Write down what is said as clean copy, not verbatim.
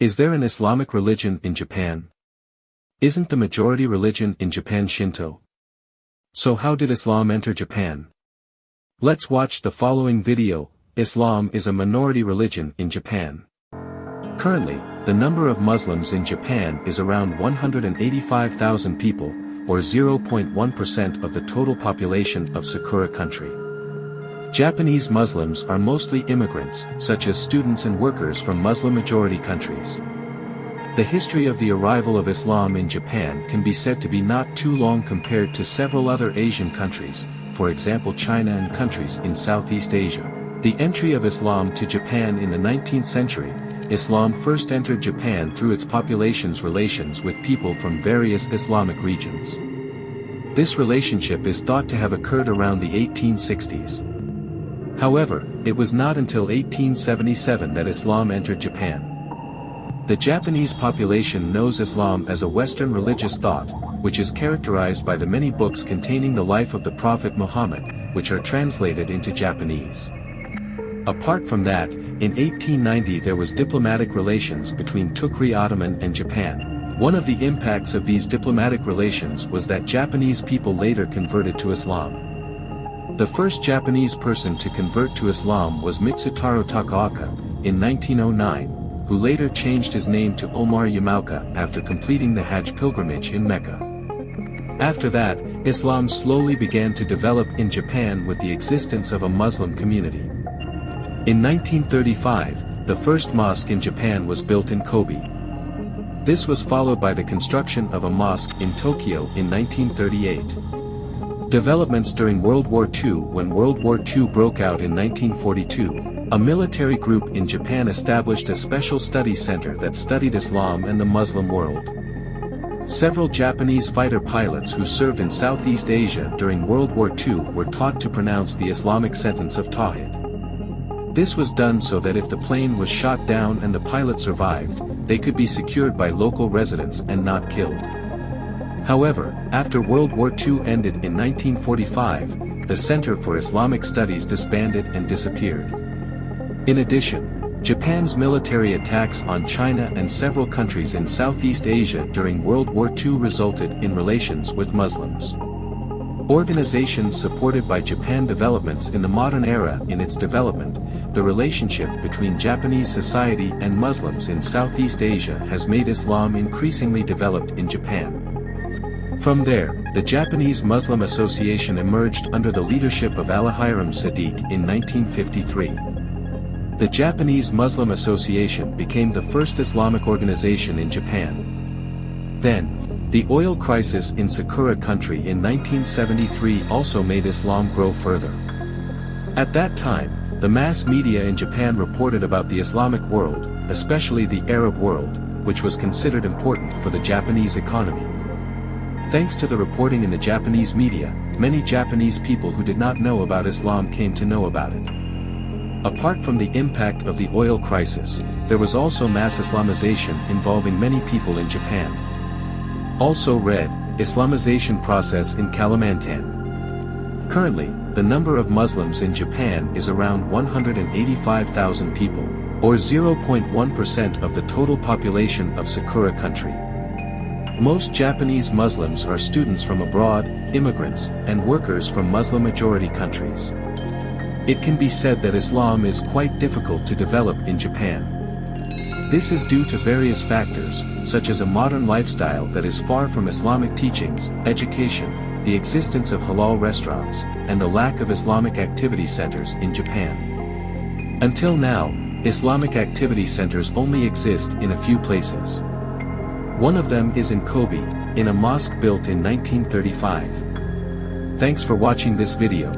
Is there an Islamic religion in Japan? Isn't the majority religion in Japan Shinto? So how did Islam enter Japan? Let's watch the following video. Islam is a minority religion in Japan. Currently, the number of Muslims in Japan is around 185,000 people, or 0.1% of the total population of Sakura country. Japanese Muslims are mostly immigrants, such as students and workers from Muslim-majority countries. The history of the arrival of Islam in Japan can be said to be not too long compared to several other Asian countries, for example China and countries in Southeast Asia. The entry of Islam to Japan in the 19th century, Islam first entered Japan through its population's relations with people from various Islamic regions. This relationship is thought to have occurred around the 1860s. However, it was not until 1877 that Islam entered Japan. The Japanese population knows Islam as a Western religious thought, which is characterized by the many books containing the life of the Prophet Muhammad, which are translated into Japanese. Apart from that, in 1890 there was diplomatic relations between Turkey Ottoman and Japan. One of the impacts of these diplomatic relations was that Japanese people later converted to Islam. The first Japanese person to convert to Islam was Mitsutaro Takaoka, in 1909, who later changed his name to Omar Yamaoka after completing the Hajj pilgrimage in Mecca. After that, Islam slowly began to develop in Japan with the existence of a Muslim community. In 1935, the first mosque in Japan was built in Kobe. This was followed by the construction of a mosque in Tokyo in 1938. Developments during World War II. When World War II broke out in 1942, a military group in Japan established a special study center that studied Islam and the Muslim world. Several Japanese fighter pilots who served in Southeast Asia during World War II were taught to pronounce the Islamic sentence of Tawhid. This was done so that if the plane was shot down and the pilot survived, they could be secured by local residents and not killed. However, after World War II ended in 1945, the Center for Islamic Studies disbanded and disappeared. In addition, Japan's military attacks on China and several countries in Southeast Asia during World War II resulted in relations with Muslims. Organizations supported by Japan developments in the modern era. In its development, the relationship between Japanese society and Muslims in Southeast Asia has made Islam increasingly developed in Japan. From there, the Japanese Muslim Association emerged under the leadership of Alahiram Sadiq in 1953. The Japanese Muslim Association became the first Islamic organization in Japan. Then, the oil crisis in Sakura country in 1973 also made Islam grow further. At that time, the mass media in Japan reported about the Islamic world, especially the Arab world, which was considered important for the Japanese economy. Thanks to the reporting in the Japanese media, many Japanese people who did not know about Islam came to know about it. Apart from the impact of the oil crisis, there was also mass Islamization involving many people in Japan. Also read, Islamization process in Kalimantan. Currently, the number of Muslims in Japan is around 185,000 people, or 0.1% of the total population of Sakura country. Most Japanese Muslims are students from abroad, immigrants, and workers from Muslim-majority countries. It can be said that Islam is quite difficult to develop in Japan. This is due to various factors, such as a modern lifestyle that is far from Islamic teachings, education, the existence of halal restaurants, and the lack of Islamic activity centers in Japan. Until now, Islamic activity centers only exist in a few places. One of them is in Kobe, in a mosque built in 1935. Thanks for watching this video.